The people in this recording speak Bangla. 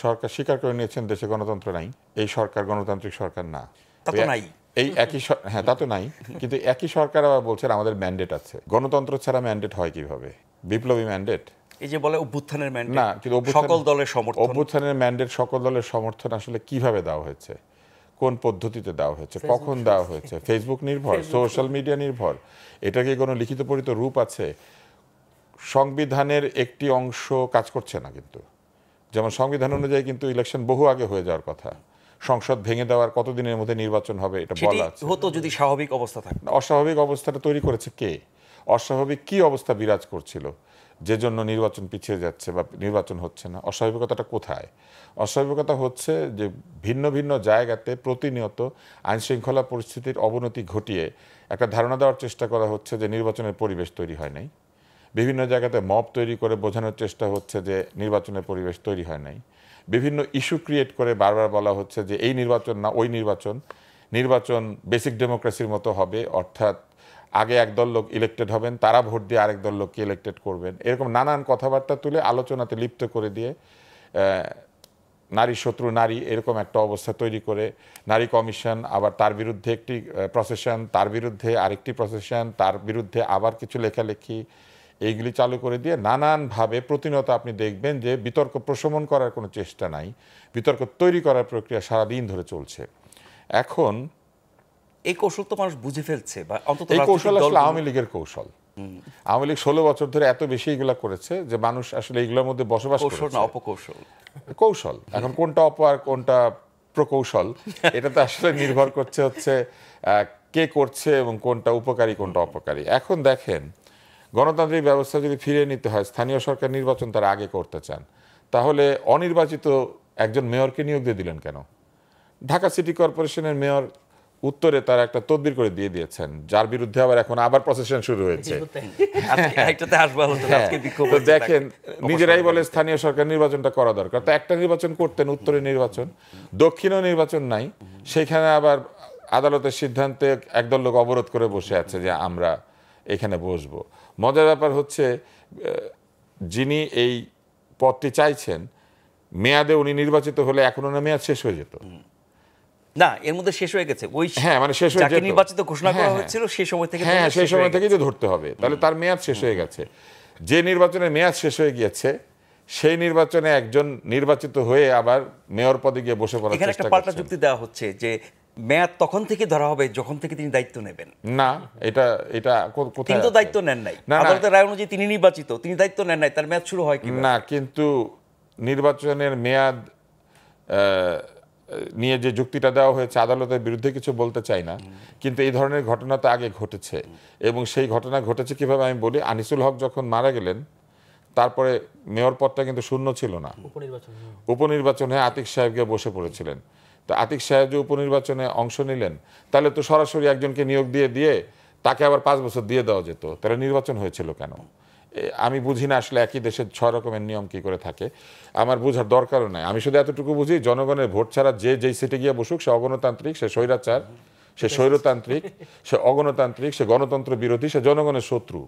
সরকার স্বীকার করে নিয়েছেন দেশে গণতন্ত্র নাই, এই সরকার গণতান্ত্রিক সরকার না। তা তো নাই। এই একই হ্যাঁ, তা তো নাই, কিন্তু একই সরকার আবার বলছেন আমাদের ম্যান্ডেট আছে। গণতন্ত্র ছাড়া ম্যান্ডেট হয় কিভাবে? বিপ্লবী ম্যান্ডেট এই যে বলে অভ্যুত্থানের ম্যান্ডেট না, কিন্তু সকল দলের সমর্থন। অভ্যুত্থানের ম্যান্ডেট সকল দলের সমর্থন আসলে কিভাবে দেওয়া হয়েছে, কোন পদ্ধতিতে দেওয়া হয়েছে, কখন দেওয়া হয়েছে? ফেসবুক নির্ভর, সোশ্যাল মিডিয়া নির্ভর? এটা কি কোনো লিখিত পরিত রূপ আছে? সংবিধানের একটি অংশ কাজ করছে না কিন্তু। যেমন সংবিধান অনুযায়ী কিন্তু ইলেকশন বহু আগে হয়ে যাওয়ার কথা। সংসদ ভেঙে দেওয়ার কতদিনের মধ্যে নির্বাচন হবে এটা বলা আছে। হতো যদি স্বাভাবিক অবস্থা থাকে। অস্বাভাবিক অবস্থাটা তৈরি করেছে কে? অস্বাভাবিক কি অবস্থা বিরাজ করছিল যে জন্য নির্বাচন পিছিয়ে যাচ্ছে বা নির্বাচন হচ্ছে না? অস্বাভাবিকতাটা কোথায়? অস্বাভাবিকতা হচ্ছে যে ভিন্ন ভিন্ন জায়গাতে প্রতিনিয়ত আইনশৃঙ্খলা পরিস্থিতির অবনতি ঘটিয়ে একটা ধারণা দেওয়ার চেষ্টা করা হচ্ছে যে নির্বাচনের পরিবেশ তৈরি হয় নাই। বিভিন্ন জায়গাতে মব তৈরি করে বোঝানোর চেষ্টা হচ্ছে যে নির্বাচনের পরিবেশ তৈরি হয় নাই। বিভিন্ন ইস্যু ক্রিয়েট করে বারবার বলা হচ্ছে যে এই নির্বাচন না ওই নির্বাচন, নির্বাচন বেসিক ডেমোক্রেসির মতো হবে, অর্থাৎ আগে একদল লোক ইলেক্টেড হবেন, তারা ভোট দিয়ে আরেক দল লোককে ইলেক্টেড করবেন। এরকম নানান কথাবার্তা তুলে আলোচনাতে লিপ্ত করে দিয়ে নারী শত্রু নারী এরকম একটা অবস্থা তৈরি করে নারী কমিশন, আবার তার বিরুদ্ধে একটি প্রসেশন, তার বিরুদ্ধে আরেকটি প্রসেশন, তার বিরুদ্ধে আবার কিছু লেখালেখি, এইগুলি চালু করে দিয়ে নানানভাবে প্রতিনিয়ত আপনি দেখবেন যে বিতর্ক প্রশমন করার কোনো চেষ্টা নাই, বিতর্ক তৈরি করার প্রক্রিয়া সারাদিন ধরে চলছে। এখন এই কৌশল তো মানুষ বুঝে ফেলছে, বা অন্তত এই কৌশল আসলে আওয়ামী লীগের কৌশল। আওয়ামী লীগ 16 বছর ধরে এত বেশি এগুলা করেছে যে মানুষ আসলে এগুলোর মধ্যে বসবাস করছে। কৌশল না অপকৌশল? কৌশল। এখন কোনটা অপ আর কোনটা প্রকৌশল এটাতে আসলে নির্ভর করছে হচ্ছে কে করছে এবং কোনটা উপকারী কোনটা অপকারী। এখন দেখেন, গণতান্ত্রিক ব্যবস্থা যদি ফিরিয়ে নিতে হয়, স্থানীয় সরকার নির্বাচন তারা আগে করতে চান, তাহলে অনির্বাচিত একজন মেয়রকে নিয়োগ দিয়ে দিলেন কেন? ঢাকা সিটি কর্পোরেশনের মেয়র উত্তরে তারা একটা তদবির করে দিয়ে দিয়েছেন, যার বিরুদ্ধে এখন আবার প্রসেশন শুরু হয়েছে। দেখেন, নিজেরাই বলে স্থানীয় সরকার নির্বাচনটা করা দরকার, তো একটা নির্বাচন করতেন, উত্তরে নির্বাচন, দক্ষিণেও নির্বাচন নাই, সেখানে আবার আদালতের সিদ্ধান্তে একদল লোক অবরোধ করে বসে আছে যে আমরা এখানে বসবো। মজার ব্যাপার হচ্ছে যিনি এই পদটি চাইছেন, মেয়াদে উনি নির্বাচিত হলে এখন ওনার মেয়াদ শেষ হয়ে যেত না, এর মধ্যে শেষ হয়ে গেছে। ওই মানে শেষ হয়ে যেত, নির্বাচিত ঘোষণা করা হয়েছিল সেই সময় থেকে। হ্যাঁ, সেই সময় থেকেই তো ধরতে হবে, তাহলে তার মেয়াদ শেষ হয়ে গেছে। যে নির্বাচনের মেয়াদ শেষ হয়ে গিয়েছে সেই নির্বাচনে একজন নির্বাচিত হয়ে আবার মেয়র পদে গিয়ে বসে পড়ার চেষ্টা করছেন। এখানে একটা পাল্টা যুক্তি দেওয়া হচ্ছে যে মেয়াদ তখন থেকে ধরা হবে যখন থেকে তিনি দায়িত্ব নেবেন। না, এটা কোথায়? তিনি তো দায়িত্ব নেন নাই, আদালতের রায় অনুযায়ী তিনি নির্বাচিত, তিনি দায়িত্ব নেন নাই, তার মেয়াদ শুরু হয় কি না? কিন্তু নির্বাচনের মেয়াদ নিয়ে যে যুক্তিটা দেওয়া হয়েছে, আদালতের বিরুদ্ধে কিছু বলতে চাই না, কিন্তু এই ধরনের ঘটনা তো আগে ঘটেছে। এবং সেই ঘটনা ঘটেছে কিভাবে আমি বলি, আনিসুল হক যখন মারা গেলেন তারপরে মেয়র পদটা কিন্তু শূন্য ছিল না, উপনির্বাচনে আতিক সাহেব গিয়ে বসে পড়েছিলেন। তো আতিক সাহেব যে উপনির্বাচনে অংশ নিলেন, তাহলে তো সরাসরি একজনকে নিয়োগ দিয়ে তাকে আবার 5 বছর দিয়ে দেওয়া যেত, তাহলে নির্বাচন হয়েছিল কেন? আমি বুঝি না আসলে একই দেশে 6 রকমের নিয়ম কি করে থাকে, আমার বোঝার দরকারও নাই। আমি শুধু এতটুকু বুঝি, জনগণের ভোট ছাড়া যে যেই সিটে গিয়ে বসুক সে অগণতান্ত্রিক, সে স্বৈরাচার, সে স্বৈরতান্ত্রিক, সে অগণতান্ত্রিক, সে গণতন্ত্র বিরোধী, সে জনগণের শত্রু।